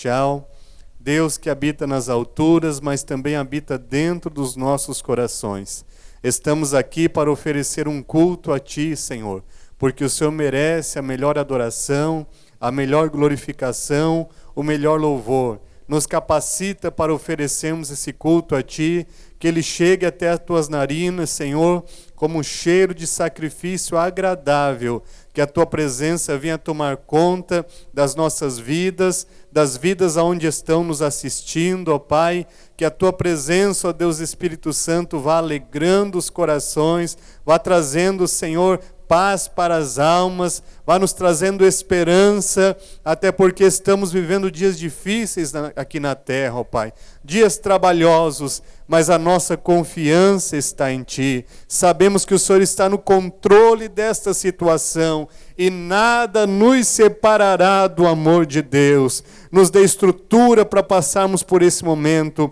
celestial, Deus que habita nas alturas, mas também habita dentro dos nossos corações. Estamos aqui para oferecer um culto a Ti, Senhor, porque o Senhor merece a melhor adoração, a melhor glorificação, o melhor louvor. Nos capacita para oferecermos esse culto a Ti, que ele chegue até as Tuas narinas, Senhor, como um cheiro de sacrifício agradável, que a Tua presença venha tomar conta das nossas vidas, das vidas aonde estão nos assistindo, ó Pai, que a Tua presença, ó Deus Espírito Santo, vá alegrando os corações, vá trazendo, Senhor, paz para as almas, vá nos trazendo esperança, até porque estamos vivendo dias difíceis aqui na terra, ó Pai, dias trabalhosos, mas a nossa confiança está em Ti. Sabemos que o Senhor está no controle desta situação e nada nos separará do amor de Deus. Nos dê estrutura para passarmos por esse momento.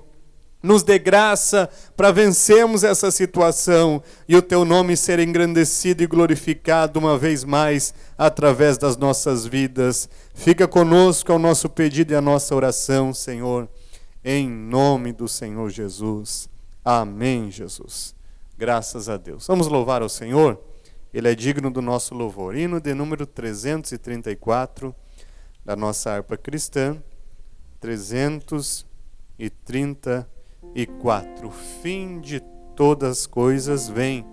Nos dê graça para vencermos essa situação e o Teu nome ser engrandecido e glorificado uma vez mais através das nossas vidas. Fica conosco ao nosso pedido e a nossa oração, Senhor, em nome do Senhor Jesus. Amém, Jesus. Graças a Deus. Vamos louvar ao Senhor? Ele é digno do nosso louvor. Hino de número 334 da nossa harpa cristã, 334. Fim de todas as coisas vem.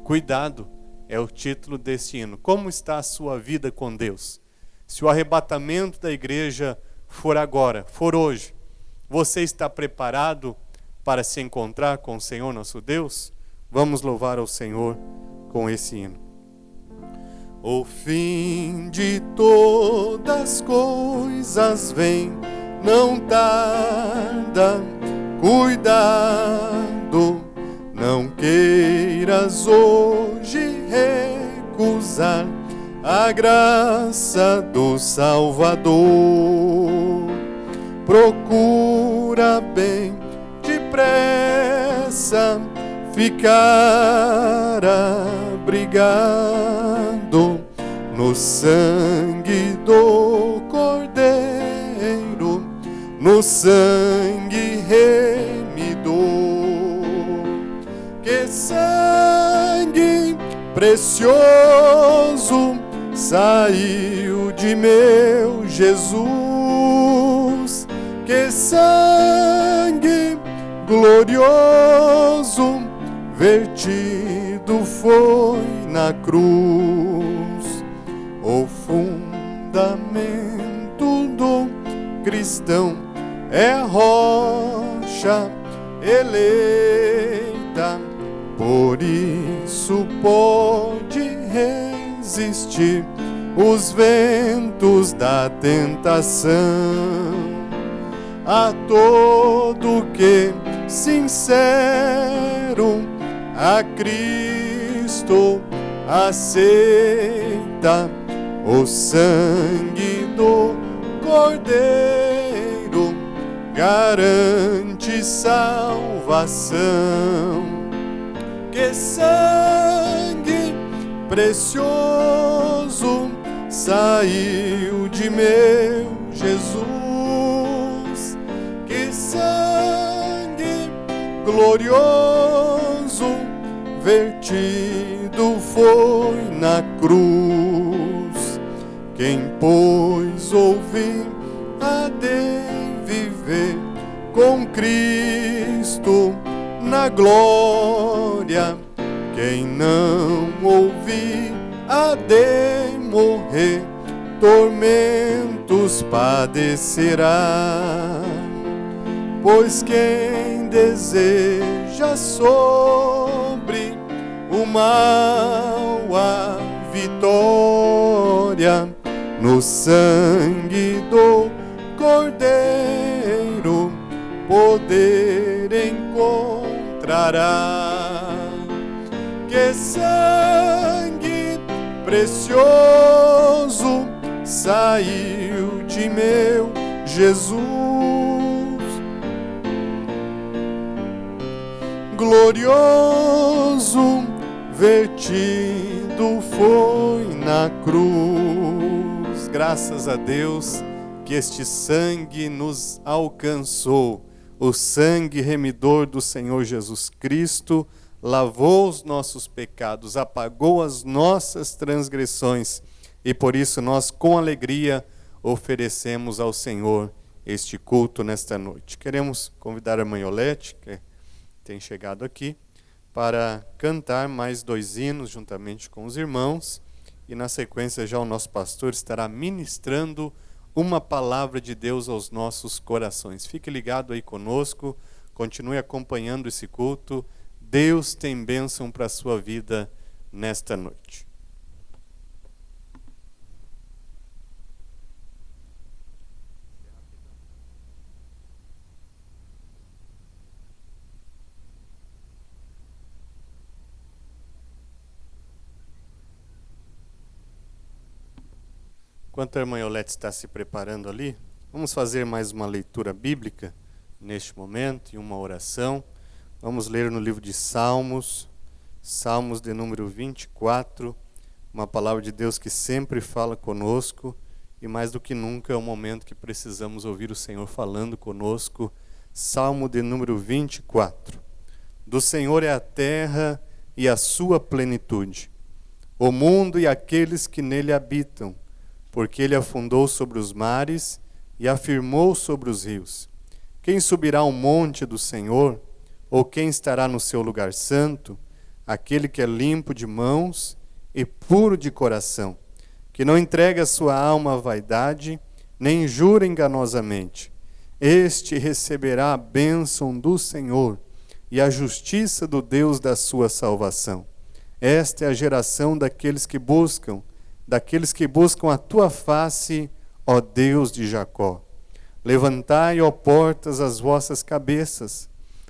Cuidado, é o título deste hino. Como está a sua vida com Deus? Se o arrebatamento da igreja for agora, for hoje, você está preparado para se encontrar com o Senhor nosso Deus? Vamos louvar ao Senhor com esse hino. O fim de todas as coisas vem, não tarda. Cuidado, não queiras hoje recusar a graça do Salvador. Procura bem depressa ficar abrigado no sangue do Cordeiro, no sangue remidor. Que sangue precioso saiu de meu Jesus. Que sangue glorioso vertido foi na cruz. O fundamento do cristão é a rocha eleita, por isso pode resistir os ventos da tentação. A todo que sincero a Cristo aceita, o sangue do Cordeiro garante salvação. Que sangue precioso saiu de meu Jesus. Que sangue glorioso vertido foi na cruz. Quem, pois, ouvir há de viver com Cristo na glória. Quem não ouvir há de morrer, tormentos padecerá. Pois quem deseja sobre o mal a vitória, no sangue do Cordeiro poder encontrará. Que sangue precioso saiu de meu Jesus. Glorioso vertido foi na cruz. Graças a Deus, que este sangue nos alcançou. O sangue remidor do Senhor Jesus Cristo lavou os nossos pecados, apagou as nossas transgressões, e por isso nós, com alegria, oferecemos ao Senhor este culto nesta noite. Queremos convidar a mãe Olete, que tem chegado aqui, para cantar mais 2 hinos juntamente com os irmãos, e na sequência já o nosso pastor estará ministrando uma palavra de Deus aos nossos corações. Fique ligado aí conosco, continue acompanhando esse culto. Deus tem bênção para a sua vida nesta noite. Enquanto a irmã Iolete está se preparando ali, vamos fazer mais uma leitura bíblica neste momento e uma oração. Vamos ler no livro de Salmos, Salmos de número 24, uma palavra de Deus que sempre fala conosco, e mais do que nunca é o momento que precisamos ouvir o Senhor falando conosco. Salmo de número 24. Do Senhor é a terra e a sua plenitude, o mundo e aqueles que nele habitam, porque ele afundou sobre os mares e afirmou sobre os rios. Quem subirá ao monte do Senhor, ou quem estará no seu lugar santo? Aquele que é limpo de mãos e puro de coração, que não entrega a sua alma à vaidade, nem jura enganosamente. Este receberá a bênção do Senhor e a justiça do Deus da sua salvação. Esta é a geração daqueles que buscam a tua face, ó Deus de Jacó. Levantai, ó portas, as vossas cabeças.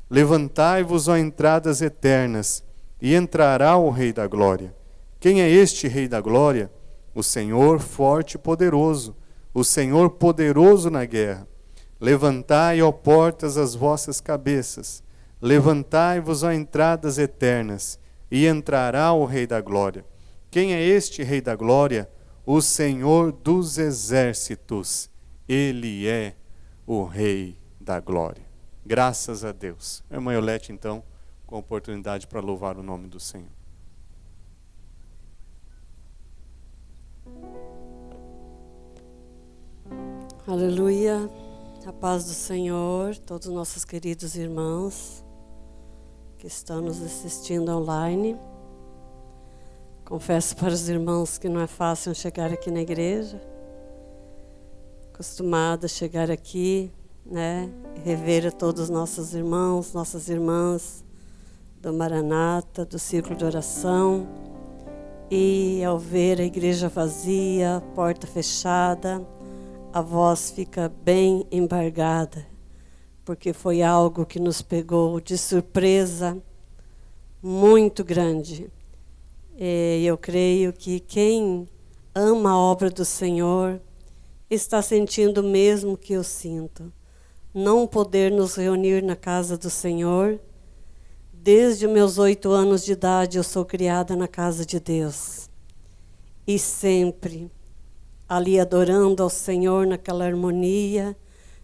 Levantai-vos, ó entradas eternas, e entrará o Rei da Glória. Quem é este Rei da Glória? O Senhor forte e poderoso, o Senhor poderoso na guerra. Levantai, ó portas, as vossas cabeças. Levantai-vos, ó entradas eternas, e entrará o Rei da Glória. Quem é este Rei da Glória? O Senhor dos exércitos. Ele é o Rei da Glória. Graças a Deus. A irmã Iolete, então, com a oportunidade para louvar o nome do Senhor. Aleluia. A paz do Senhor, todos os nossos queridos irmãos que estão nos assistindo online. Confesso para os irmãos que não é fácil chegar aqui na igreja. Acostumada a chegar aqui, né, e rever a todos os nossos irmãos, nossas irmãs do Maranata, do Círculo de Oração. E ao ver a igreja vazia, porta fechada, a voz fica bem embargada, porque foi algo que nos pegou de surpresa muito grande. E eu creio que quem ama a obra do Senhor está sentindo o mesmo que eu sinto. Não poder nos reunir na casa do Senhor. Desde os meus 8 anos de idade eu sou criada na casa de Deus. E sempre ali adorando ao Senhor naquela harmonia,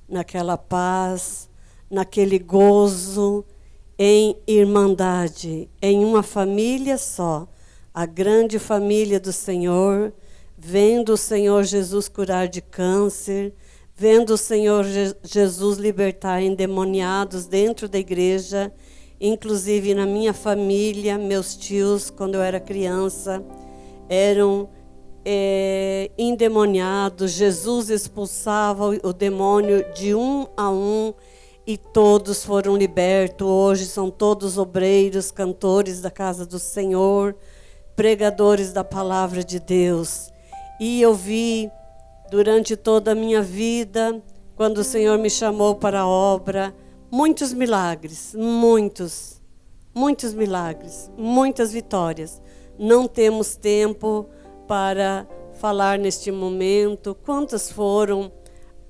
naquela paz, naquele gozo, em irmandade, em uma família só. A grande família do Senhor, vendo o Senhor Jesus curar de câncer, vendo o Senhor Jesus libertar endemoniados dentro da igreja, inclusive na minha família, meus tios, quando eu era criança, eram endemoniados. Jesus expulsava o demônio de um a um e todos foram libertos. Hoje são todos obreiros, cantores da casa do Senhor, pregadores da palavra de Deus. E eu vi durante toda a minha vida, quando o Senhor me chamou para a obra, muitos milagres, muitos milagres, muitas vitórias. Não temos tempo para falar neste momento quantas foram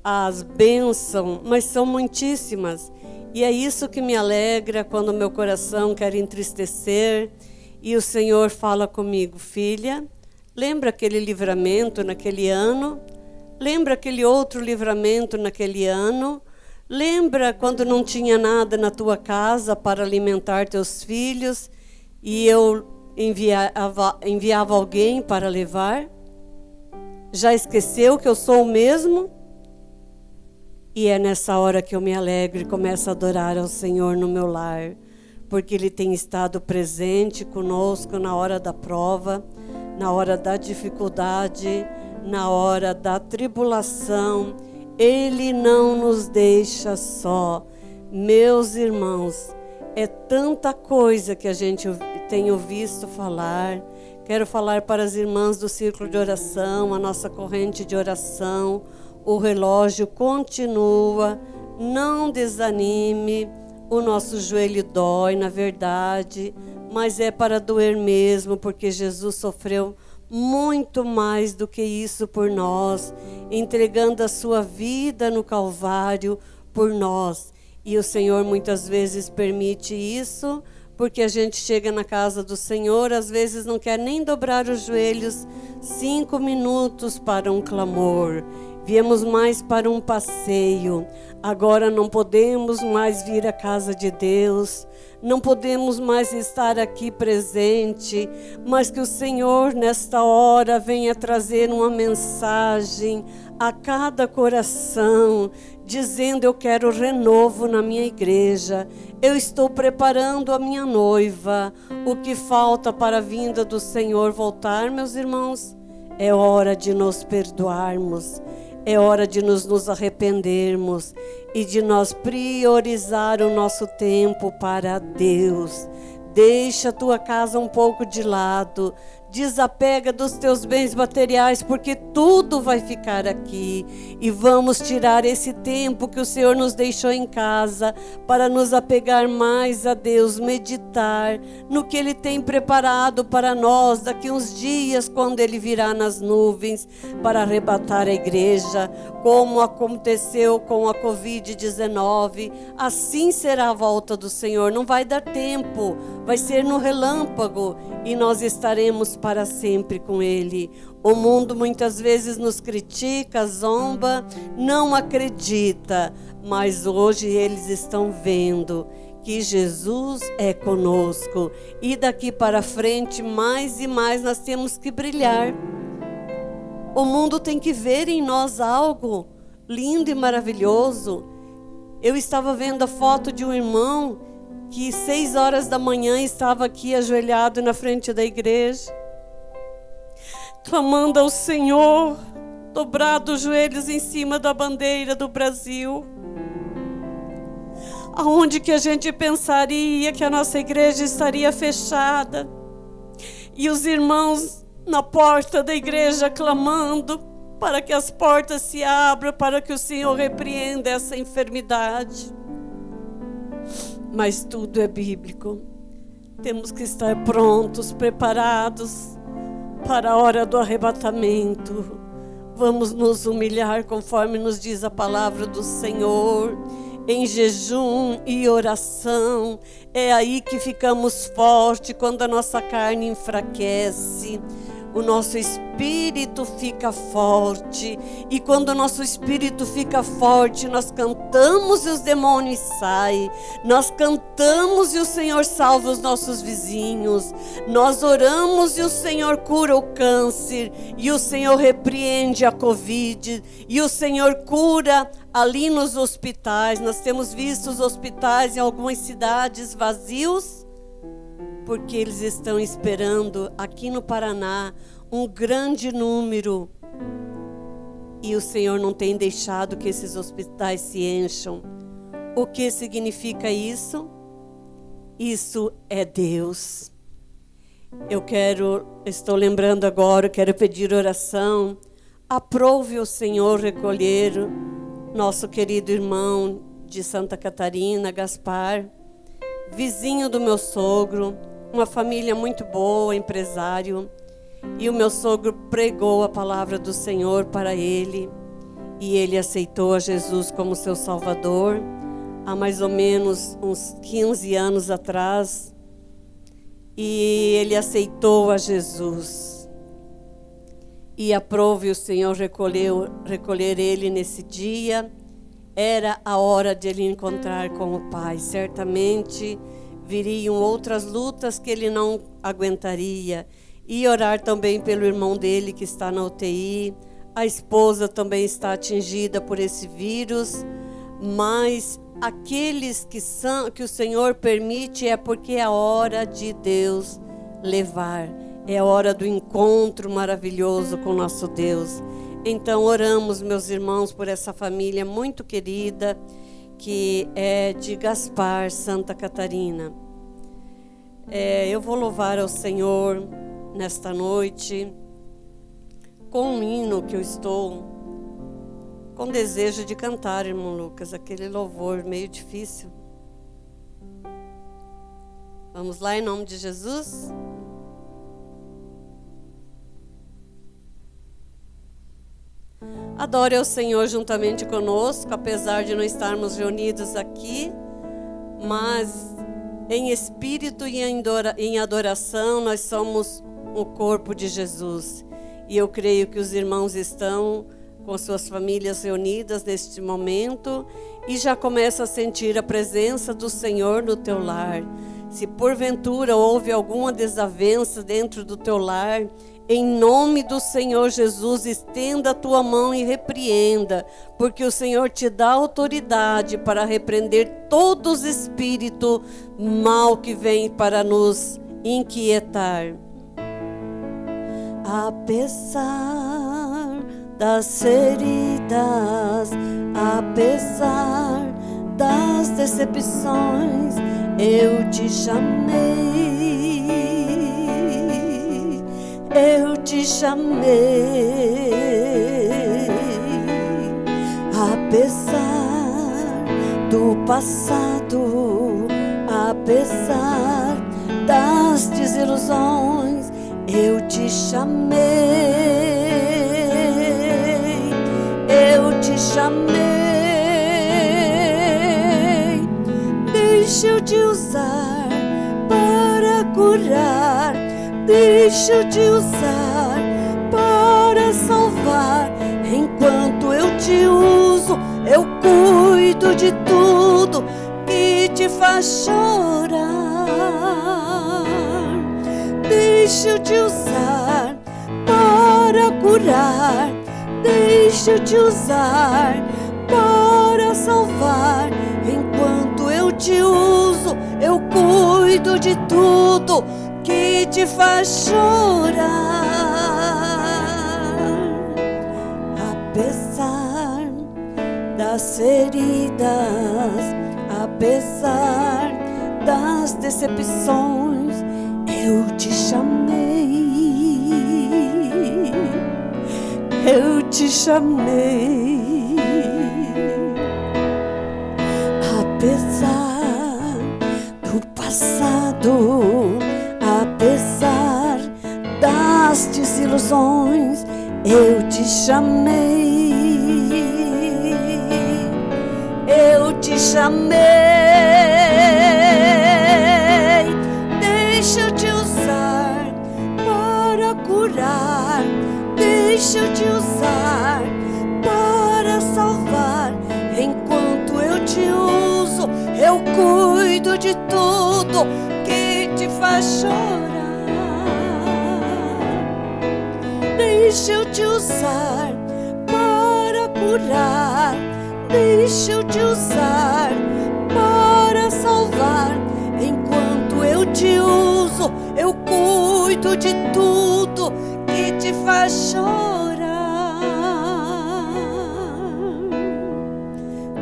as bênçãos, mas são muitíssimas. E é isso que me alegra quando o meu coração quer entristecer. E o Senhor fala comigo: filha, lembra aquele livramento naquele ano? Lembra aquele outro livramento naquele ano? Lembra quando não tinha nada na tua casa para alimentar teus filhos e eu enviava alguém para levar? Já esqueceu que eu sou o mesmo? E é nessa hora que eu me alegro e começo a adorar ao Senhor no meu lar, porque Ele tem estado presente conosco na hora da prova, na hora da dificuldade, na hora da tribulação. Ele não nos deixa só. Meus irmãos, é tanta coisa que a gente tem visto falar. Quero falar para as irmãs do círculo de oração, a nossa corrente de oração. O relógio continua, não desanime. O nosso joelho dói, na verdade, mas é para doer mesmo, porque Jesus sofreu muito mais do que isso por nós, entregando a sua vida no Calvário por nós. E o Senhor muitas vezes permite isso, porque a gente chega na casa do Senhor, às vezes não quer nem dobrar os joelhos 5 minutos para um clamor. Viemos mais para um passeio. Agora não podemos mais vir à casa de Deus. Não podemos mais estar aqui presente. Mas que o Senhor, nesta hora, venha trazer uma mensagem a cada coração, dizendo: eu quero renovo na minha igreja. Eu estou preparando a minha noiva. O que falta para a vinda do Senhor voltar, meus irmãos? É hora de nos perdoarmos. É hora de nos arrependermos e de nós priorizar o nosso tempo para Deus. Deixa a tua casa um pouco de lado. Desapega dos teus bens materiais, porque tudo vai ficar aqui. E vamos tirar esse tempo que o Senhor nos deixou em casa para nos apegar mais a Deus, meditar no que Ele tem preparado para nós daqui uns dias, quando Ele virá nas nuvens para arrebatar a igreja, como aconteceu com a Covid-19. Assim será a volta do Senhor. Não vai dar tempo, vai ser no relâmpago e nós estaremos para sempre com Ele. O mundo muitas vezes nos critica, zomba, não acredita, mas hoje eles estão vendo que Jesus é conosco e daqui para frente mais e mais nós temos que brilhar. O mundo tem que ver em nós algo lindo e maravilhoso. Eu estava vendo a foto de um irmão que 6 horas da manhã estava aqui ajoelhado na frente da igreja, clamando ao Senhor, dobrado os joelhos em cima da bandeira do Brasil. Aonde que a gente pensaria que a nossa igreja estaria fechada e os irmãos na porta da igreja clamando para que as portas se abram, para que o Senhor repreenda essa enfermidade. Mas tudo é bíblico. Temos que estar prontos, preparados para a hora do arrebatamento. Vamos nos humilhar conforme nos diz a palavra do Senhor, em jejum e oração. É aí que ficamos fortes, quando a nossa carne enfraquece. O nosso espírito fica forte. E quando o nosso espírito fica forte, nós cantamos e os demônios saem. Nós cantamos e o Senhor salva os nossos vizinhos. Nós oramos e o Senhor cura o câncer. E o Senhor repreende a Covid. E o Senhor cura ali nos hospitais. Nós temos visto os hospitais em algumas cidades vazios, porque eles estão esperando aqui no Paraná um grande número. E o Senhor não tem deixado que esses hospitais se encham. O que significa isso? Isso é Deus. Estou lembrando agora, quero pedir oração. Aprove o Senhor recolher nosso querido irmão de Santa Catarina, Gaspar, vizinho do meu sogro, uma família muito boa, empresário. E o meu sogro pregou a palavra do Senhor para ele. E ele aceitou a Jesus como seu Salvador há mais ou menos uns 15 anos atrás. E ele aceitou a Jesus. e aprove o Senhor recolher ele nesse dia. Era a hora de ele encontrar com o Pai. Certamente viriam outras lutas que ele não aguentaria. E orar também pelo irmão dele que está na UTI. A esposa também está atingida por esse vírus. Mas aqueles que o Senhor permite é porque é a hora de Deus levar. É a hora do encontro maravilhoso com nosso Deus. Então oramos, meus irmãos, por essa família muito querida, que é de Gaspar, Santa Catarina. Eu vou louvar ao Senhor nesta noite com um hino que eu estou com desejo de cantar, irmão Lucas, aquele louvor meio difícil. Vamos lá, em nome de Jesus. Adore ao Senhor juntamente conosco, apesar de não estarmos reunidos aqui, mas em espírito e em adoração nós somos o corpo de Jesus. E eu creio que os irmãos estão com suas famílias reunidas neste momento e já começa a sentir a presença do Senhor no teu lar. Se porventura houve alguma desavença dentro do teu lar, em nome do Senhor Jesus, estenda a tua mão e repreenda, porque o Senhor te dá autoridade para repreender todo espírito mal que vem para nos inquietar. Apesar das feridas, apesar das decepções, eu te chamei, eu te chamei. Apesar do passado, apesar das desilusões, eu te chamei, eu te chamei. Deixa eu te usar para curar, deixa eu te usar para salvar. Enquanto eu te uso, eu cuido de tudo que te faz chorar. Deixa eu te usar para curar, deixa eu te usar para salvar. Enquanto eu te uso, eu cuido de tudo que te faz chorar. Apesar das feridas, apesar das decepções, eu te chamei, eu te chamei. Apesar do passado, apesar das desilusões, eu te chamei, eu te chamei. Deixa eu te usar para curar, deixa eu te usar para salvar. Enquanto eu te uso, eu cuido de tudo que te faz chorar. Deixa eu te usar para curar, deixa eu te usar para salvar. Enquanto eu te uso, eu cuido de tudo que te faz chorar.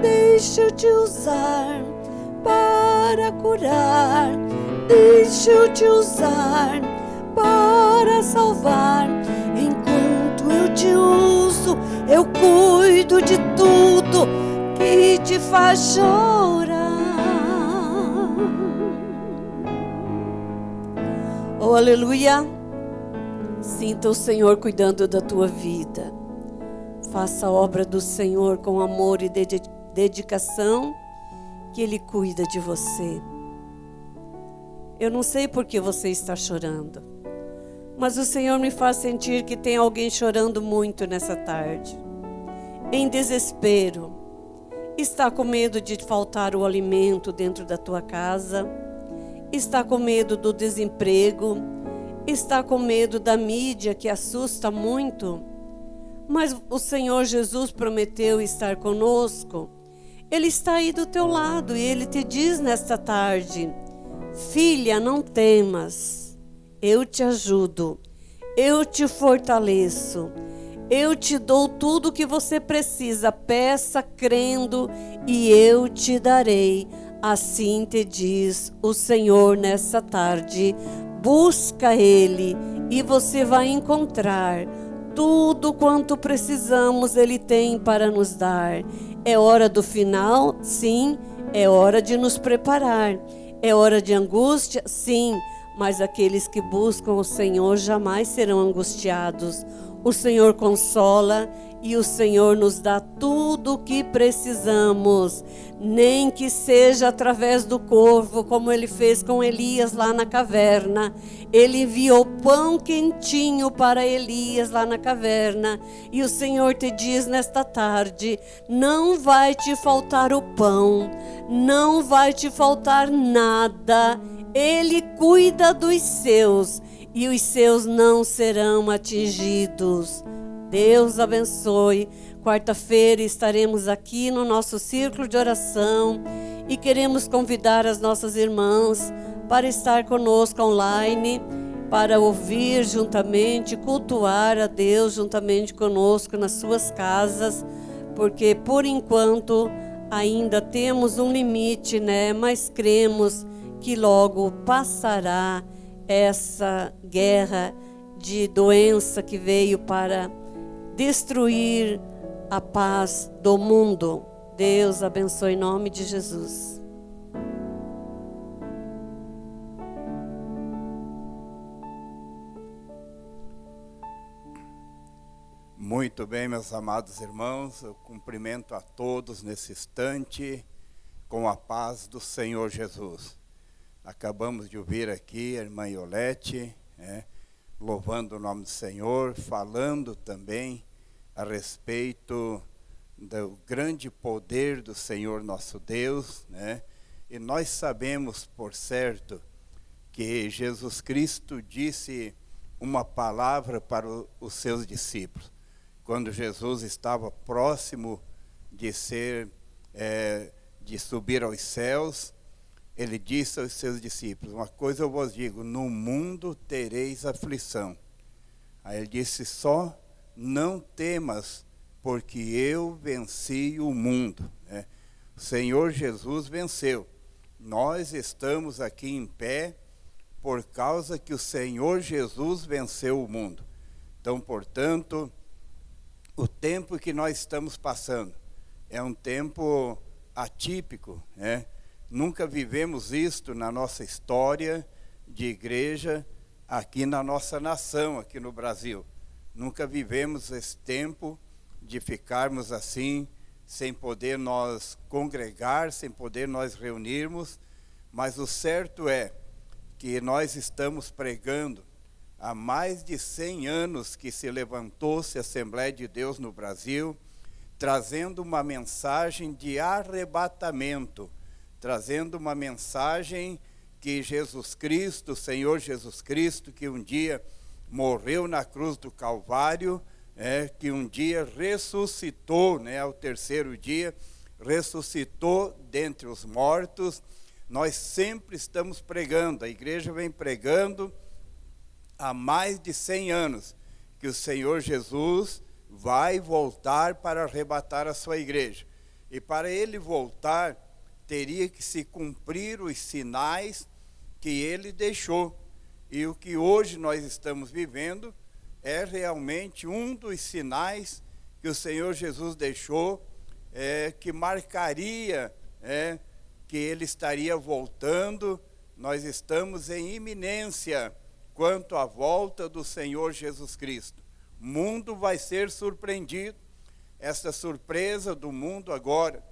Deixa eu te usar para curar, deixa eu te usar para salvar. Enquanto eu te uso, eu cuido de tudo que te faz chorar. Oh, aleluia! Sinta o Senhor cuidando da tua vida. Faça a obra do Senhor com amor e dedicação, que Ele cuida de você. Eu não sei por que você está chorando. Mas o Senhor me faz sentir que tem alguém chorando muito nessa tarde, em desespero. Está com medo de faltar o alimento dentro da tua casa, está com medo do desemprego, está com medo da mídia que assusta muito. Mas o Senhor Jesus prometeu estar conosco. Ele está aí do teu lado e Ele te diz nesta tarde: filha, não temas, eu te ajudo, eu te fortaleço, eu te dou tudo o que você precisa, peça crendo e eu te darei. Assim te diz o Senhor nessa tarde. Busca Ele e você vai encontrar tudo quanto precisamos. Ele tem para nos dar. É hora do final? Sim. É hora de nos preparar. É hora de angústia? Sim. Mas aqueles que buscam o Senhor jamais serão angustiados. O Senhor consola e o Senhor nos dá tudo o que precisamos, nem que seja através do corvo, como Ele fez com Elias lá na caverna. Ele enviou pão quentinho para Elias lá na caverna. E o Senhor te diz nesta tarde: não vai te faltar o pão, não vai te faltar nada. Ele cuida dos seus e os seus não serão atingidos. Deus abençoe. Quarta-feira estaremos aqui no nosso círculo de oração e queremos convidar as nossas irmãs para estar conosco online, para ouvir juntamente, cultuar a Deus juntamente conosco nas suas casas, porque por enquanto ainda temos um limite, né? Mas cremos que logo passará essa guerra de doença que veio para destruir a paz do mundo. Deus abençoe em nome de Jesus. Muito bem, meus amados irmãos, eu cumprimento a todos nesse instante com a paz do Senhor Jesus. Acabamos de ouvir aqui a irmã Iolete, louvando o nome do Senhor, falando também a respeito do grande poder do Senhor nosso Deus, E nós sabemos, por certo, que Jesus Cristo disse uma palavra para os seus discípulos. Quando Jesus estava próximo de subir aos céus, Ele disse aos seus discípulos: uma coisa eu vos digo, no mundo tereis aflição. Aí Ele disse: só não temas, porque eu venci o mundo. O Senhor Jesus venceu. Nós estamos aqui em pé por causa que o Senhor Jesus venceu o mundo. Então, portanto, o tempo que nós estamos passando é um tempo atípico, Nunca vivemos isto na nossa história de igreja, aqui na nossa nação, aqui no Brasil. Nunca vivemos esse tempo de ficarmos assim, sem poder nós congregar, sem poder nós reunirmos. Mas o certo é que nós estamos pregando há mais de 100 anos que se levantou-se a Assembleia de Deus no Brasil, trazendo uma mensagem de arrebatamento, trazendo uma mensagem que Jesus Cristo, o Senhor Jesus Cristo, que um dia morreu na cruz do Calvário, que um dia ressuscitou, ao terceiro dia, ressuscitou dentre os mortos. Nós sempre estamos pregando, a igreja vem pregando há mais de 100 anos, que o Senhor Jesus vai voltar para arrebatar a sua igreja. E para Ele voltar, teria que se cumprir os sinais que Ele deixou. E o que hoje nós estamos vivendo é realmente um dos sinais que o Senhor Jesus deixou, que marcaria que Ele estaria voltando. Nós estamos em iminência quanto à volta do Senhor Jesus Cristo. O mundo vai ser surpreendido. Essa surpresa do mundo agora,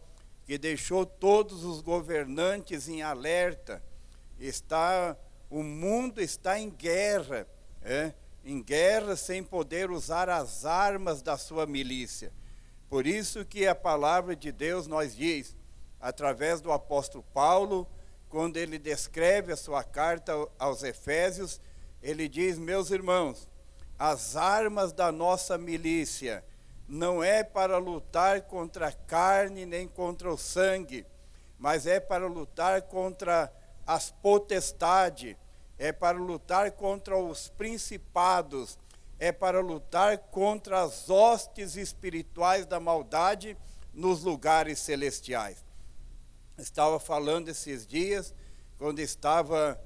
que deixou todos os governantes em alerta, o mundo está em guerra, em guerra sem poder usar as armas da sua milícia. Por isso que a palavra de Deus nos diz, através do apóstolo Paulo, quando ele descreve a sua carta aos Efésios, ele diz: meus irmãos, as armas da nossa milícia não é para lutar contra a carne nem contra o sangue, mas é para lutar contra as potestades, é para lutar contra os principados, é para lutar contra as hostes espirituais da maldade nos lugares celestiais. Estava falando esses dias, quando estava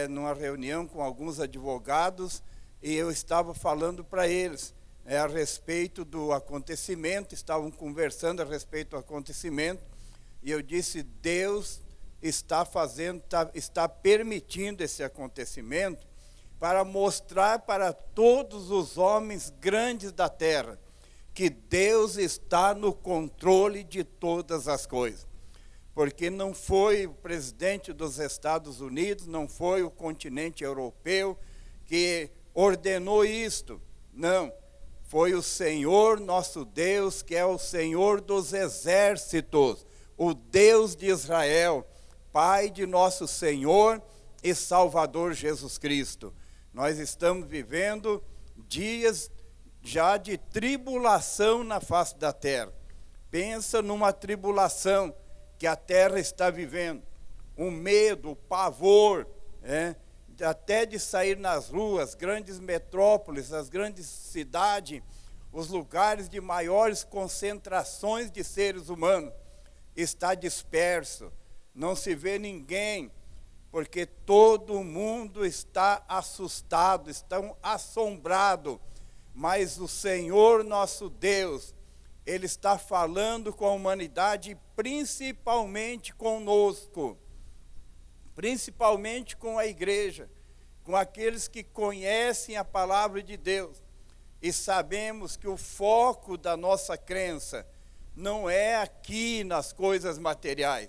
numa reunião com alguns advogados, e eu estava falando para eles a respeito do acontecimento, estavam conversando a respeito do acontecimento, e eu disse: Deus está permitindo esse acontecimento para mostrar para todos os homens grandes da terra que Deus está no controle de todas as coisas. Porque não foi o presidente dos Estados Unidos, não foi o continente europeu que ordenou isto. Não, foi o Senhor nosso Deus, que é o Senhor dos exércitos, o Deus de Israel, Pai de nosso Senhor e Salvador Jesus Cristo. Nós estamos vivendo dias já de tribulação na face da terra. Pensa numa tribulação que a terra está vivendo, o medo, o pavor, até de sair nas ruas, grandes metrópoles, as grandes cidades, os lugares de maiores concentrações de seres humanos, está disperso, não se vê ninguém, porque todo mundo está assustado, estão assombrado, mas o Senhor nosso Deus, Ele está falando com a humanidade, principalmente conosco, principalmente com a igreja, com aqueles que conhecem a palavra de Deus, e sabemos que o foco da nossa crença não é aqui nas coisas materiais,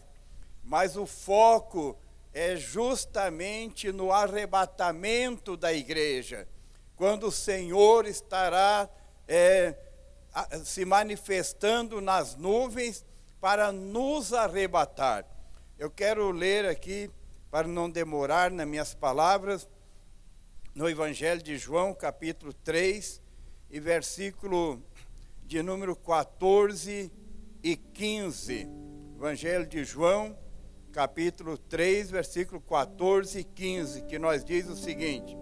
mas o foco é justamente no arrebatamento da igreja, quando o Senhor estará se manifestando nas nuvens para nos arrebatar. Eu quero ler aqui, para não demorar nas minhas palavras, no Evangelho de João, capítulo 3, e versículo de número 14 e 15. Evangelho de João, capítulo 3, versículo 14 e 15, que nos diz o seguinte: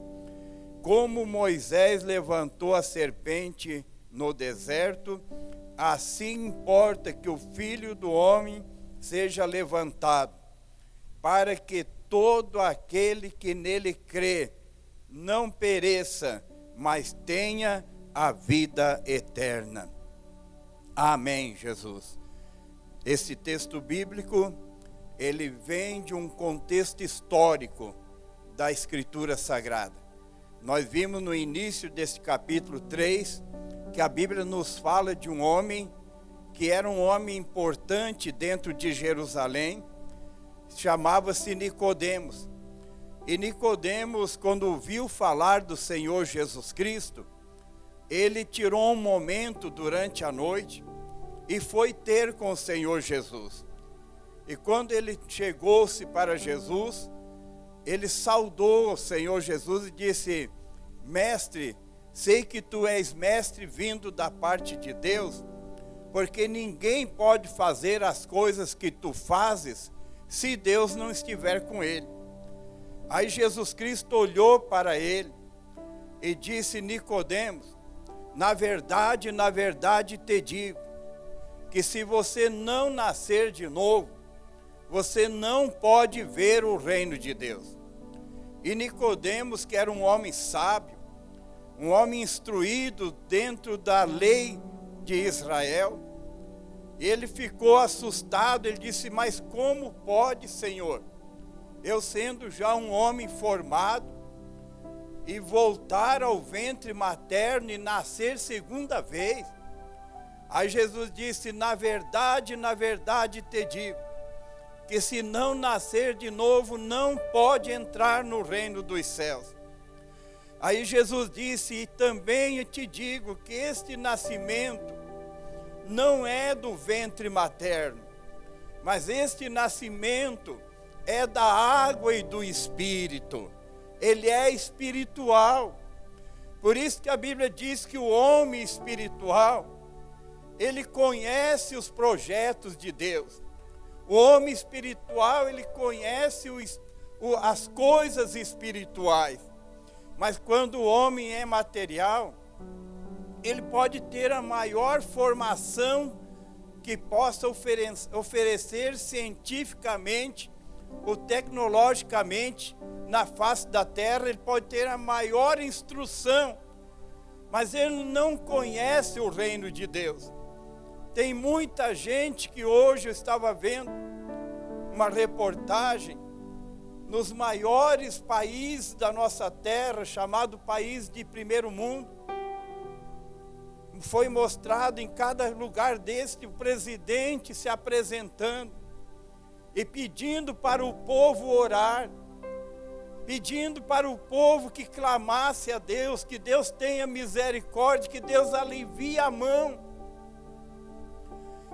como Moisés levantou a serpente no deserto, assim importa que o Filho do Homem seja levantado, para que todo aquele que nele crê não pereça, mas tenha a vida eterna. Amém, Jesus. Esse texto bíblico, ele vem de um contexto histórico da Escritura Sagrada. Nós vimos no início desse capítulo 3, que a Bíblia nos fala de um homem que era um homem importante dentro de Jerusalém, chamava-se Nicodemos. E Nicodemos, quando ouviu falar do Senhor Jesus Cristo, ele tirou um momento durante a noite e foi ter com o Senhor Jesus. E quando ele chegou-se para Jesus, ele saudou o Senhor Jesus e disse: mestre, sei que tu és mestre vindo da parte de Deus, porque ninguém pode fazer as coisas que tu fazes se Deus não estiver com ele. Aí Jesus Cristo olhou para ele e disse: Nicodemos, na verdade te digo, que se você não nascer de novo, você não pode ver o reino de Deus. E Nicodemos, que era um homem sábio, um homem instruído dentro da lei de Israel, ele ficou assustado. Ele disse: mas como pode, Senhor, eu sendo já um homem formado, e voltar ao ventre materno e nascer segunda vez? Aí Jesus disse: na verdade te digo, que se não nascer de novo, não pode entrar no reino dos céus. Aí Jesus disse: e também eu te digo que este nascimento não é do ventre materno, mas este nascimento é da água e do Espírito. Ele é espiritual. Por isso que a Bíblia diz que o homem espiritual, ele conhece os projetos de Deus. O homem espiritual, ele conhece as coisas espirituais. Mas quando o homem é material, ele pode ter a maior formação que possa oferecer cientificamente ou tecnologicamente na face da terra. Ele pode ter a maior instrução, mas ele não conhece o reino de Deus. Tem muita gente que hoje eu estava vendo uma reportagem nos maiores países da nossa terra, chamado país de primeiro mundo. Foi mostrado em cada lugar desse o presidente se apresentando e pedindo para o povo orar, pedindo para o povo que clamasse a Deus, que Deus tenha misericórdia, que Deus alivie a mão,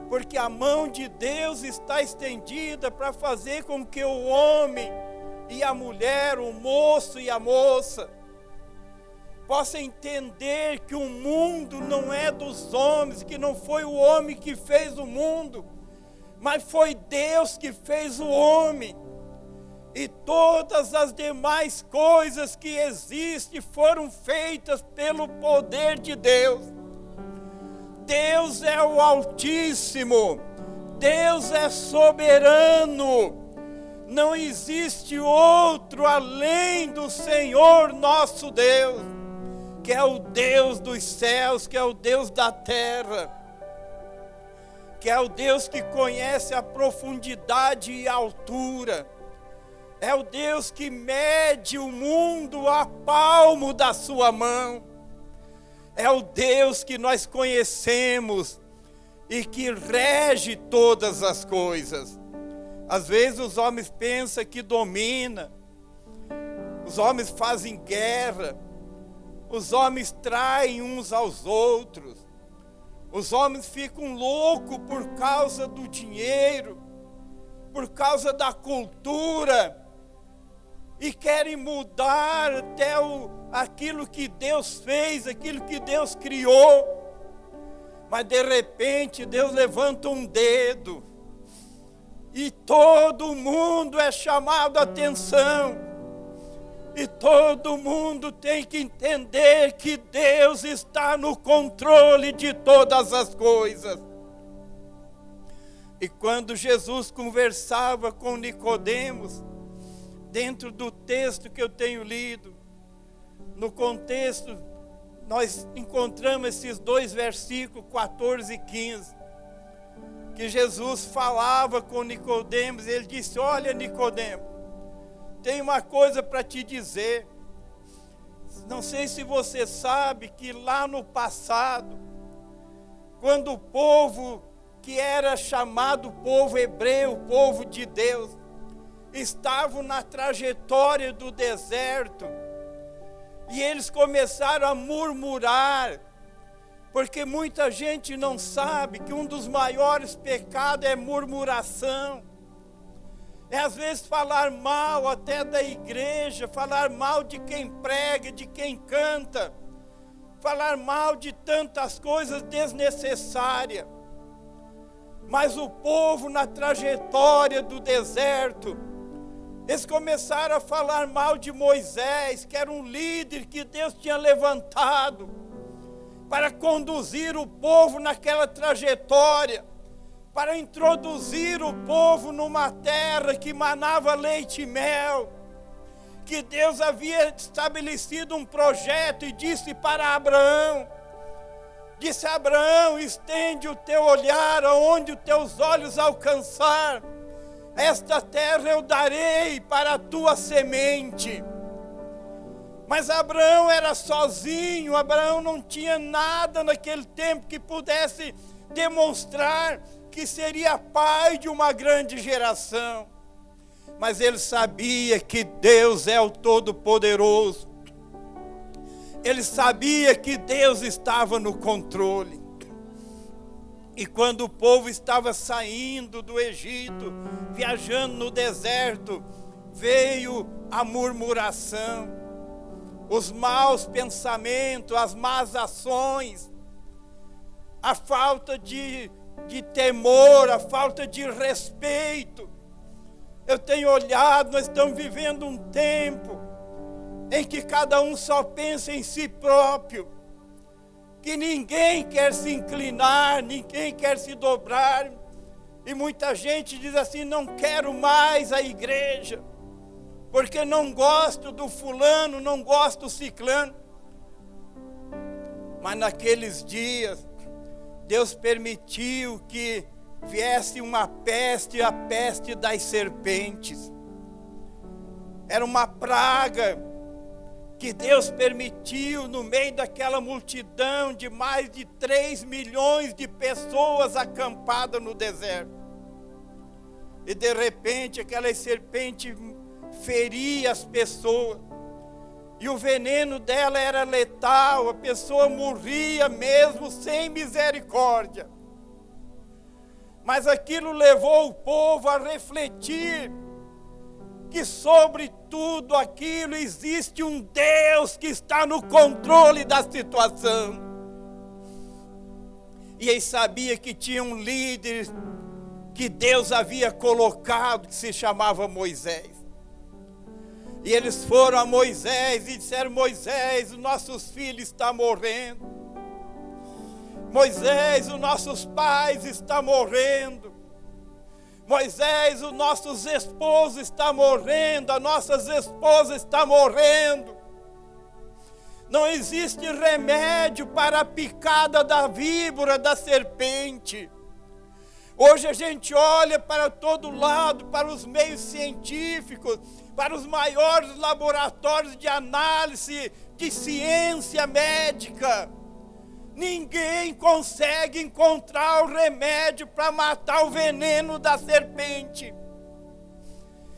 porque a mão de Deus está estendida para fazer com que o homem e a mulher, o moço e a moça, possa entender que o mundo não é dos homens, que não foi o homem que fez o mundo, mas foi Deus que fez o homem. E todas as demais coisas que existem foram feitas pelo poder de Deus. Deus é o Altíssimo, Deus é soberano. Não existe outro além do Senhor nosso Deus, que é o Deus dos céus, que é o Deus da terra, que é o Deus que conhece a profundidade e a altura. É o Deus que mede o mundo a palmo da sua mão. É o Deus que nós conhecemos e que rege todas as coisas. Às vezes os homens pensam que domina, os homens fazem guerra, os homens traem uns aos outros, os homens ficam loucos por causa do dinheiro, por causa da cultura, e querem mudar até aquilo que Deus fez, aquilo que Deus criou. Mas de repente Deus levanta um dedo e todo mundo é chamado a atenção, e todo mundo tem que entender que Deus está no controle de todas as coisas. E quando Jesus conversava com Nicodemos, dentro do texto que eu tenho lido, no contexto, nós encontramos esses dois versículos, 14 e 15, que Jesus falava com Nicodemos. Ele disse: olha, Nicodemos, tem uma coisa para te dizer. Não sei se você sabe que lá no passado, quando o povo que era chamado povo hebreu, o povo de Deus, estavam na trajetória do deserto, e eles começaram a murmurar, porque muita gente não sabe que um dos maiores pecados é murmuração. É às vezes falar mal até da igreja, falar mal de quem prega, de quem canta, falar mal de tantas coisas desnecessárias. Mas o povo na trajetória do deserto, eles começaram a falar mal de Moisés, que era um líder que Deus tinha levantado para conduzir o povo naquela trajetória, para introduzir o povo numa terra que manava leite e mel, que Deus havia estabelecido um projeto e disse para Abraão, disse a Abraão: estende o teu olhar aonde os teus olhos alcançar, esta terra eu darei para a tua semente. Mas Abraão era sozinho, Abraão não tinha nada naquele tempo que pudesse demonstrar que seria pai de uma grande geração. Mas ele sabia que Deus é o Todo-Poderoso, Ele sabia que Deus estava no controle. E quando o povo estava saindo do Egito, viajando no deserto, veio a murmuração, os maus pensamentos, as más ações, a falta de temor, a falta de respeito. Eu tenho olhado, nós estamos vivendo um tempo em que cada um só pensa em si próprio, que ninguém quer se inclinar, ninguém quer se dobrar, e muita gente diz assim: não quero mais a igreja, porque não gosto do fulano, não gosto do ciclano. Mas naqueles dias, Deus permitiu que viesse uma peste, a peste das serpentes. Era uma praga que Deus permitiu no meio daquela multidão de mais de 3 milhões de pessoas acampadas no deserto. E de repente aquela serpente feria as pessoas. E o veneno dela era letal, a pessoa morria mesmo sem misericórdia. Mas aquilo levou o povo a refletir que sobre tudo aquilo existe um Deus que está no controle da situação. E eles sabiam que tinha um líder que Deus havia colocado, que se chamava Moisés. E eles foram a Moisés e disseram: Moisés, os nossos filhos estão morrendo. Moisés, os nossos pais estão morrendo. Moisés, os nossos esposos estão morrendo, as nossas esposas estão morrendo. Não existe remédio para a picada da víbora, da serpente. Hoje a gente olha para todo lado, para os meios científicos, para os maiores laboratórios de análise, de ciência médica. Ninguém consegue encontrar o remédio para matar o veneno da serpente.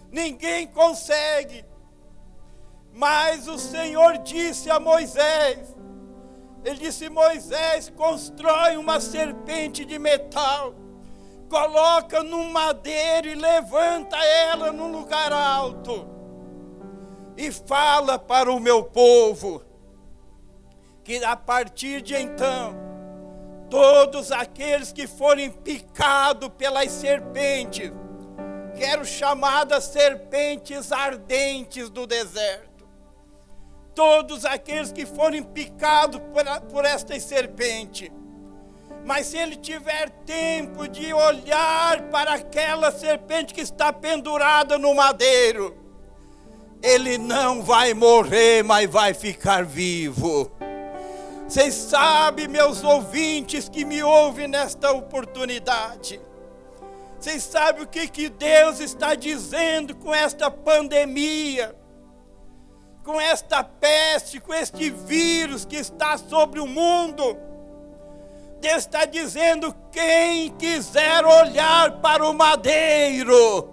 Ninguém consegue. Mas o Senhor disse a Moisés, Ele disse: Moisés, constrói uma serpente de metal, coloca num madeiro e levanta ela num lugar alto. E fala para o meu povo que a partir de então, todos aqueles que forem picados pelas serpentes, que eram chamadas serpentes ardentes do deserto, todos aqueles que forem picados por estas serpentes, mas se ele tiver tempo de olhar para aquela serpente que está pendurada no madeiro, ele não vai morrer, mas vai ficar vivo. Vocês sabem, meus ouvintes que me ouvem nesta oportunidade, vocês sabem o que Deus está dizendo com esta pandemia, com esta peste, com este vírus que está sobre o mundo? Deus está dizendo: quem quiser olhar para o madeiro,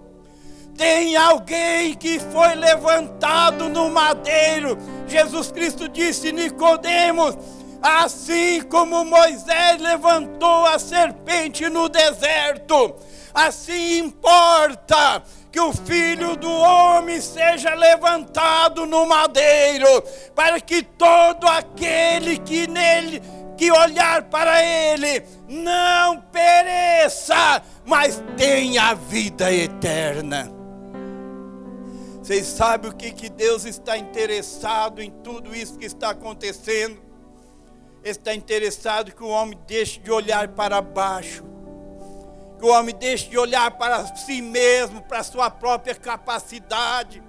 tem alguém que foi levantado no madeiro. Jesus Cristo disse: Nicodemos, assim como Moisés levantou a serpente no deserto, assim importa que o Filho do Homem seja levantado no madeiro, para que todo aquele que olhar para ele não pereça, mas tenha a vida eterna. Vocês sabem o que Deus está interessado em tudo isso que está acontecendo? Ele está interessado que o homem deixe de olhar para baixo, que o homem deixe de olhar para si mesmo, para a sua própria capacidade,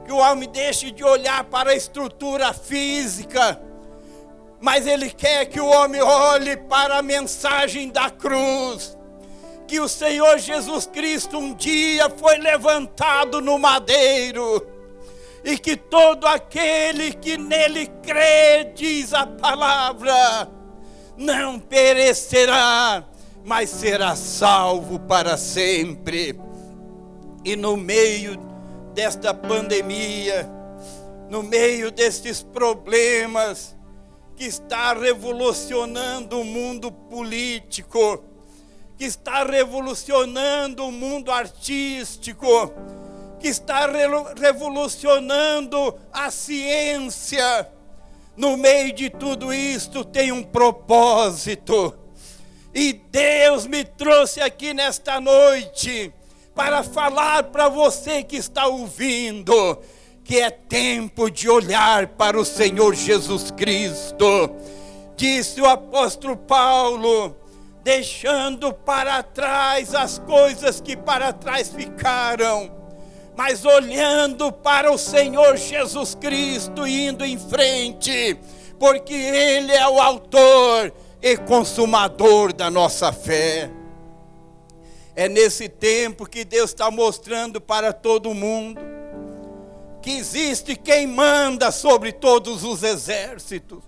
que o homem deixe de olhar para a estrutura física, mas ele quer que o homem olhe para a mensagem da cruz, que o Senhor Jesus Cristo um dia foi levantado no madeiro, e que todo aquele que nele crê, diz a palavra, não perecerá, mas será salvo para sempre. E no meio desta pandemia, no meio destes problemas que está revolucionando o mundo político, que está revolucionando o mundo artístico, que está revolucionando a ciência. No meio de tudo isto tem um propósito. E Deus me trouxe aqui nesta noite para falar para você que está ouvindo, que é tempo de olhar para o Senhor Jesus Cristo. Disse o apóstolo Paulo, deixando para trás as coisas que para trás ficaram, mas olhando para o Senhor Jesus Cristo e indo em frente, porque Ele é o autor e consumador da nossa fé. É nesse tempo que Deus está mostrando para todo mundo que existe quem manda sobre todos os exércitos,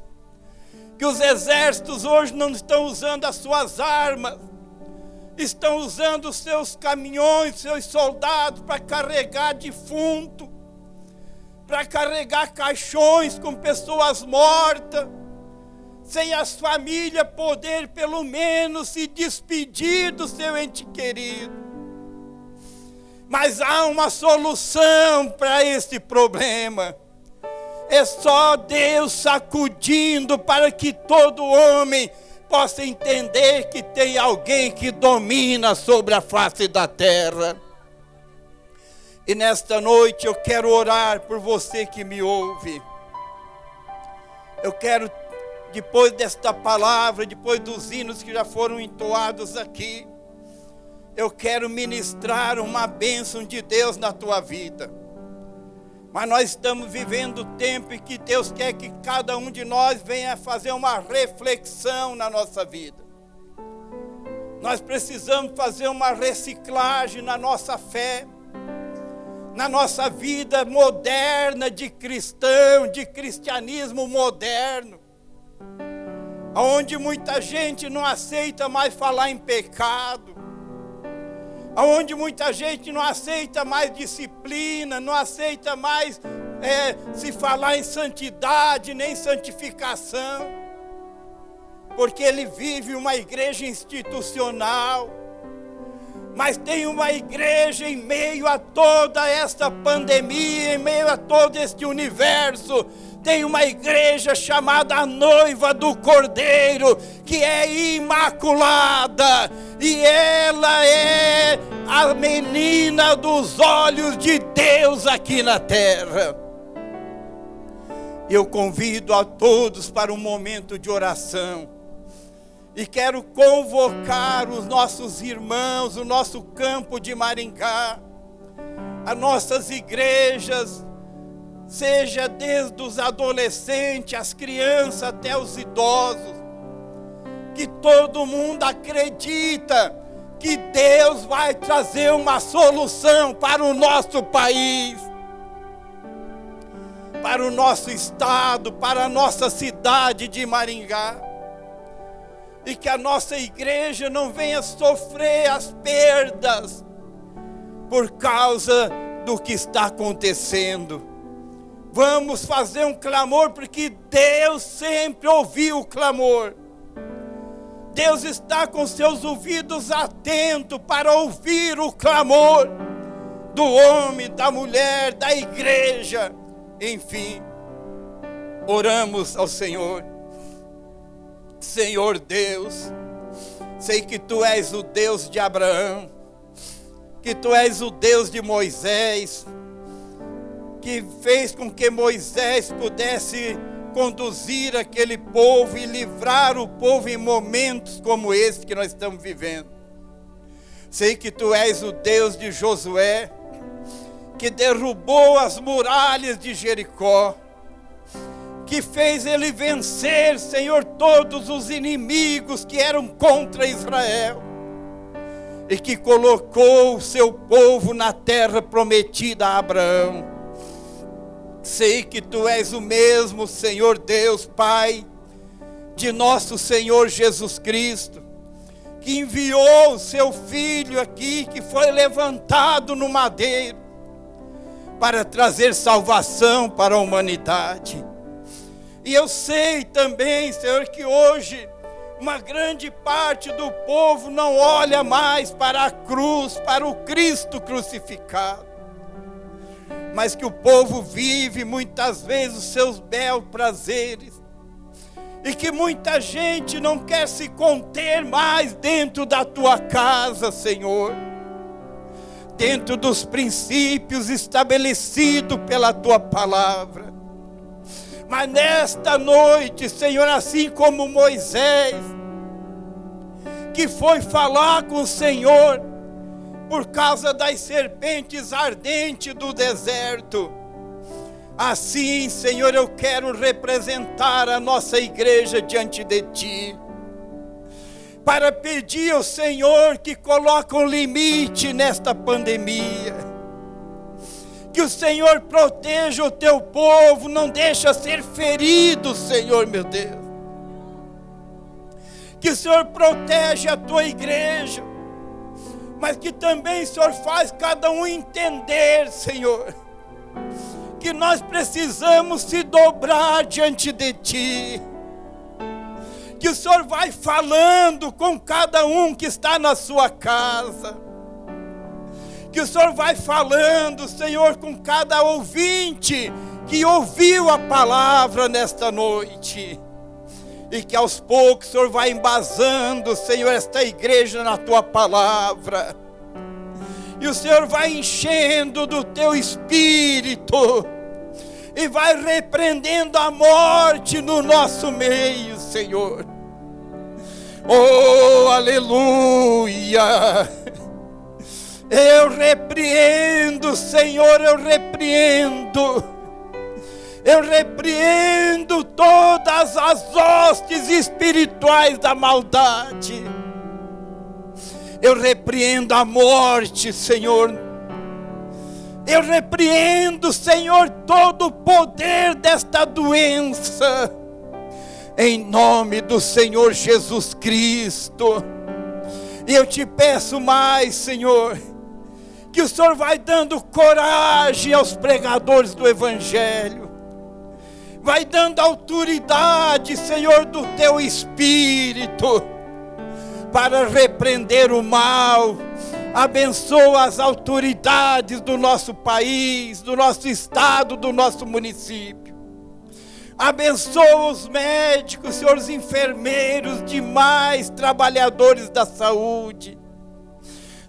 que os exércitos hoje não estão usando as suas armas, estão usando os seus caminhões, seus soldados para carregar defunto, para carregar caixões com pessoas mortas, sem as famílias poder pelo menos se despedir do seu ente querido. Mas há uma solução para esse problema. É só Deus sacudindo para que todo homem possa entender que tem alguém que domina sobre a face da terra. E nesta noite eu quero orar por você que me ouve. Eu quero, depois desta palavra, depois dos hinos que já foram entoados aqui, eu quero ministrar uma bênção de Deus na tua vida. Mas nós estamos vivendo o tempo em que Deus quer que cada um de nós venha fazer uma reflexão na nossa vida. Nós precisamos fazer uma reciclagem na nossa fé, na nossa vida moderna de cristão, de cristianismo moderno, onde muita gente não aceita mais falar em pecado, onde muita gente não aceita mais disciplina, não aceita mais se falar em santidade, nem santificação, porque ele vive uma igreja institucional. Mas tem uma igreja em meio a toda esta pandemia, em meio a todo este universo, tem uma igreja chamada a noiva do Cordeiro, que é imaculada, e ela é a menina dos olhos de Deus aqui na terra. Eu convido a todos para um momento de oração, e quero convocar os nossos irmãos, o nosso campo de Maringá, as nossas igrejas, seja desde os adolescentes, as crianças até os idosos, que todo mundo acredita que Deus vai trazer uma solução para o nosso país, para o nosso estado, para a nossa cidade de Maringá. E que a nossa igreja não venha sofrer as perdas por causa do que está acontecendo. Vamos fazer um clamor, porque Deus sempre ouviu o clamor. Deus está com seus ouvidos atentos para ouvir o clamor do homem, da mulher, da igreja. Enfim, oramos ao Senhor. Senhor Deus, sei que Tu és o Deus de Abraão, que Tu és o Deus de Moisés, que fez com que Moisés pudesse conduzir aquele povo e livrar o povo em momentos como esse que nós estamos vivendo. Sei que Tu és o Deus de Josué, que derrubou as muralhas de Jericó, que fez ele vencer, Senhor, todos os inimigos que eram contra Israel, e que colocou o seu povo na terra prometida a Abraão. Sei que Tu és o mesmo, Senhor Deus, Pai, de nosso Senhor Jesus Cristo, que enviou o Seu Filho aqui, que foi levantado no madeiro, para trazer salvação para a humanidade. E eu sei também, Senhor, que hoje uma grande parte do povo não olha mais para a cruz, para o Cristo crucificado, mas que o povo vive muitas vezes os seus belos prazeres, e que muita gente não quer se conter mais dentro da tua casa, Senhor, dentro dos princípios estabelecidos pela tua palavra. Mas nesta noite, Senhor, assim como Moisés, que foi falar com o Senhor por causa das serpentes ardentes do deserto, assim, Senhor, eu quero representar a nossa igreja diante de Ti, para pedir ao Senhor que coloque um limite nesta pandemia, que o Senhor proteja o Teu povo, não deixa ser ferido, Senhor, meu Deus, que o Senhor protege a Tua igreja, mas que também, Senhor, faz cada um entender, Senhor, que nós precisamos se dobrar diante de Ti, que o Senhor vai falando com cada um que está na sua casa, que o Senhor vai falando, Senhor, com cada ouvinte que ouviu a palavra nesta noite, e que aos poucos o Senhor vai embasando, Senhor, esta igreja na Tua palavra, e o Senhor vai enchendo do Teu Espírito, e vai repreendendo a morte no nosso meio, Senhor. Oh, aleluia! Eu repreendo, Senhor, eu repreendo todas as hostes espirituais da maldade. Eu repreendo a morte, Senhor. Eu repreendo, Senhor, todo o poder desta doença, em nome do Senhor Jesus Cristo. E eu te peço mais, Senhor, que o Senhor vai dando coragem aos pregadores do Evangelho, vai dando autoridade, Senhor, do Teu Espírito, para repreender o mal. Abençoa as autoridades do nosso país, do nosso estado, do nosso município. Abençoa os médicos, Senhor, os enfermeiros, demais trabalhadores da saúde.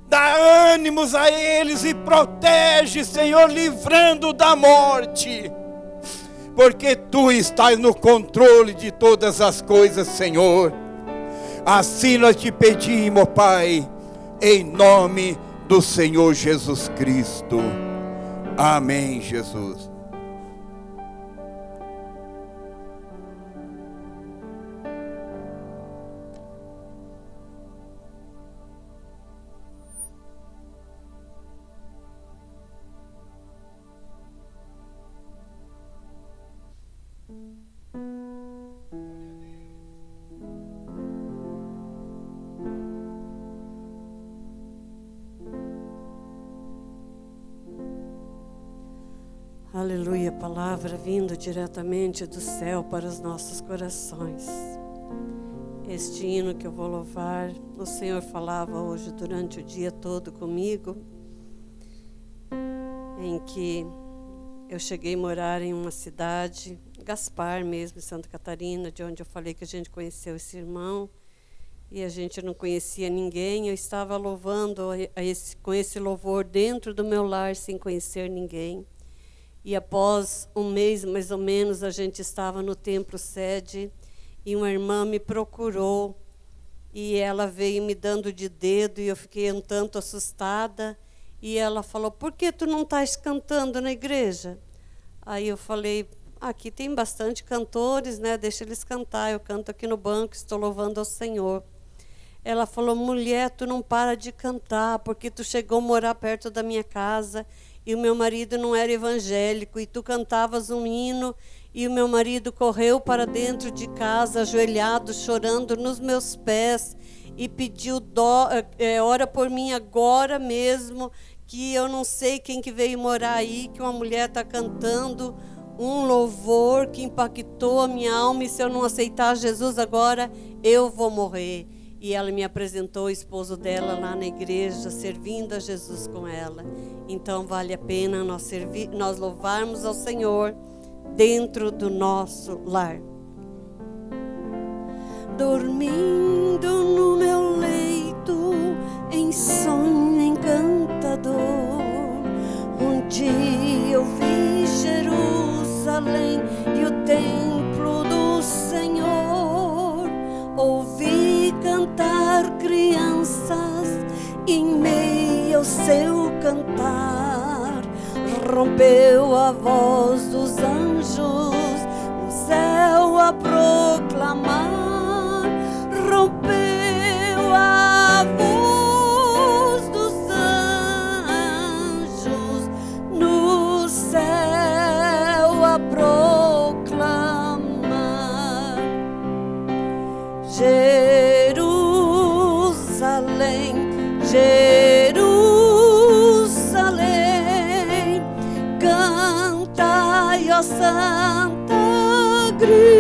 Dá ânimos a eles e protege, Senhor, livrando da morte. Porque Tu estás no controle de todas as coisas, Senhor. Assim nós te pedimos, Pai, em nome do Senhor Jesus Cristo. Amém, Jesus. Aleluia, palavra vindo diretamente do céu para os nossos corações. Este hino que eu vou louvar, o Senhor falava hoje durante o dia todo comigo, em que eu cheguei a morar em uma cidade, Gaspar mesmo, em Santa Catarina, de onde eu falei que a gente conheceu esse irmão, e a gente não conhecia ninguém. Eu estava louvando com esse louvor dentro do meu lar, sem conhecer ninguém. E após um mês, mais ou menos, a gente estava no templo sede e uma irmã me procurou e ela veio me dando de dedo e eu fiquei um tanto assustada. E ela falou: por que tu não estás cantando na igreja? Aí eu falei: aqui tem bastante cantores, né? Deixa eles cantar, eu canto aqui no banco, estou louvando ao Senhor. Ela falou: mulher, tu não para de cantar, porque tu chegou a morar perto da minha casa e o meu marido não era evangélico, e tu cantavas um hino, e o meu marido correu para dentro de casa, ajoelhado, chorando nos meus pés, e pediu ora por mim agora mesmo, que eu não sei quem que veio morar aí, que uma mulher está cantando um louvor que impactou a minha alma, e se eu não aceitar Jesus agora, eu vou morrer. E ela me apresentou o esposo dela lá na igreja, servindo a Jesus com ela. Então vale a pena nós louvarmos ao Senhor dentro do nosso lar. Dormindo no meu leito, em sonho encantador, um dia eu vi Jerusalém e o templo do Senhor. Ouvi cantar crianças em meio ao seu cantar. Rompeu a voz dos anjos no céu a proclamar. Rompeu a voz dos anjos no céu a proclamar. Jerusalém, Jerusalém, cantai, ó Santa, grita.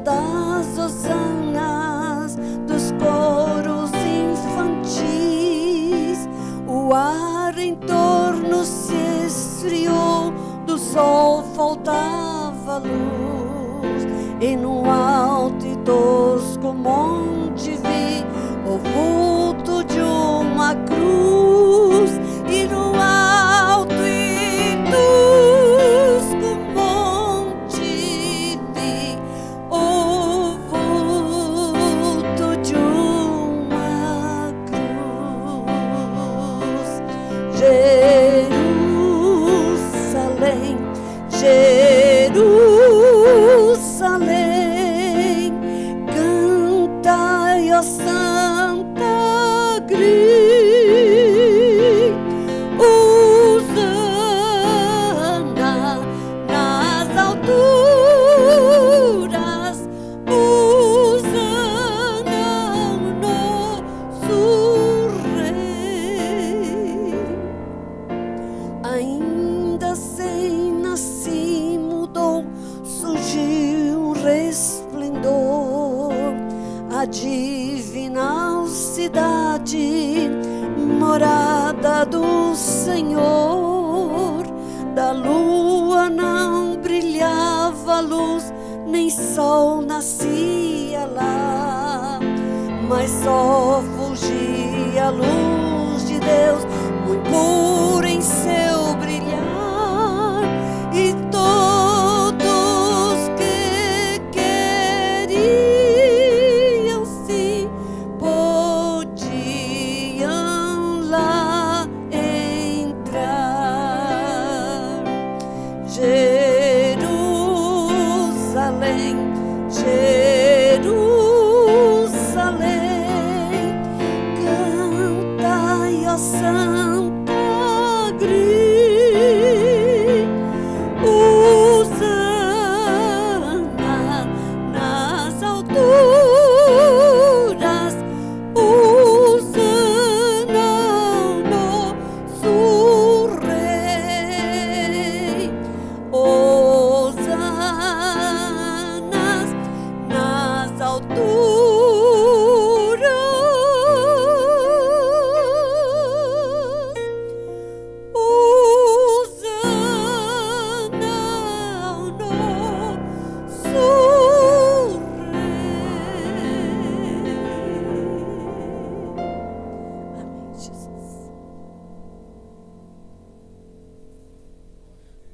Das hosanas, dos coros infantis, o ar em torno se esfriou, do sol faltava luz, e num alto e tosco monte vi o vulto de uma cruz, e no alto e tosco monte vi o vulto de uma cruz. Jerusalém, Jerusalém, cantai, ó Santa, grita. Hosana nas alturas, Hosana ao nosso Rei. Ainda sem nascer mudou, surgiu um resplendor, a divina cidade, morada do Senhor. Da lua não brilhava luz, nem sol nascia lá, mas só fulgia a luz de Deus, muito pura em seu brilhar. E todos que queriam se podiam lá entrar. Jerusalém, Jerusalém, cantai, ó Santa, grita. Hosana nas alturas, Hosana ao nosso Rei. Hosanas nas alturas, Hosana ao nosso Rei. Amém, Jesus.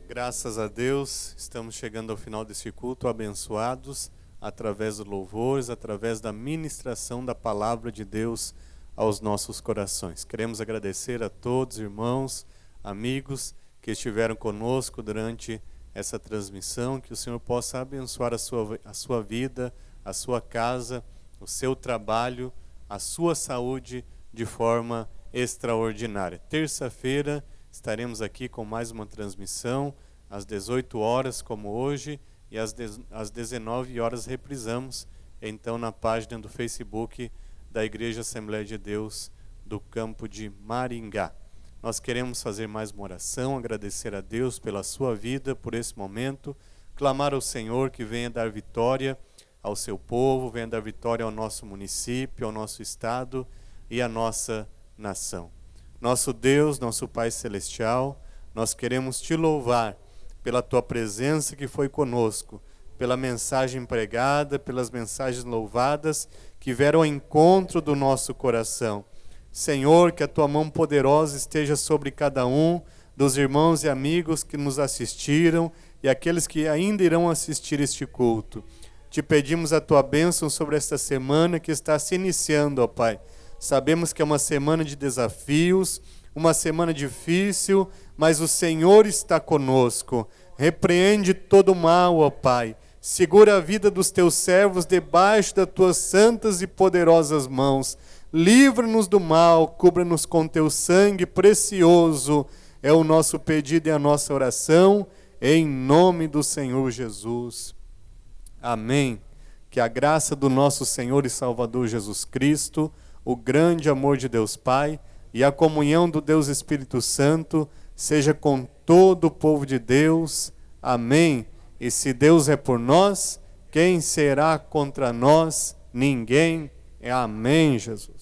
Graças a Deus, estamos chegando ao final desse culto abençoados, através dos louvores, através da ministração da palavra de Deus aos nossos corações. Queremos agradecer a todos, irmãos, amigos, que estiveram conosco durante essa transmissão, que o Senhor possa abençoar a sua vida, a sua casa, o seu trabalho, a sua saúde de forma extraordinária. Terça-feira estaremos aqui com mais uma transmissão, às 18 horas, como hoje, e às 19 horas reprisamos, então, na página do Facebook da Igreja Assembleia de Deus do Campo de Maringá. Nós queremos fazer mais uma oração, agradecer a Deus pela sua vida, por esse momento, clamar ao Senhor que venha dar vitória ao seu povo, venha dar vitória ao nosso município, ao nosso estado e à nossa nação. Nosso Deus, nosso Pai Celestial, nós queremos te louvar pela tua presença que foi conosco, pela mensagem pregada, pelas mensagens louvadas que vieram ao encontro do nosso coração. Senhor, que a tua mão poderosa esteja sobre cada um dos irmãos e amigos que nos assistiram e aqueles que ainda irão assistir este culto. Te pedimos a tua bênção sobre esta semana que está se iniciando, ó Pai. Sabemos que é uma semana de desafios, uma semana difícil, mas o Senhor está conosco. Repreende todo o mal, ó Pai. Segura a vida dos teus servos debaixo das tuas santas e poderosas mãos. Livra-nos do mal, cubra-nos com teu sangue precioso. É o nosso pedido e a nossa oração, em nome do Senhor Jesus. Amém. Que a graça do nosso Senhor e Salvador Jesus Cristo, o grande amor de Deus Pai e a comunhão do Deus Espírito Santo seja com todo o povo de Deus. Amém. E se Deus é por nós, quem será contra nós? Ninguém. Amém, Jesus.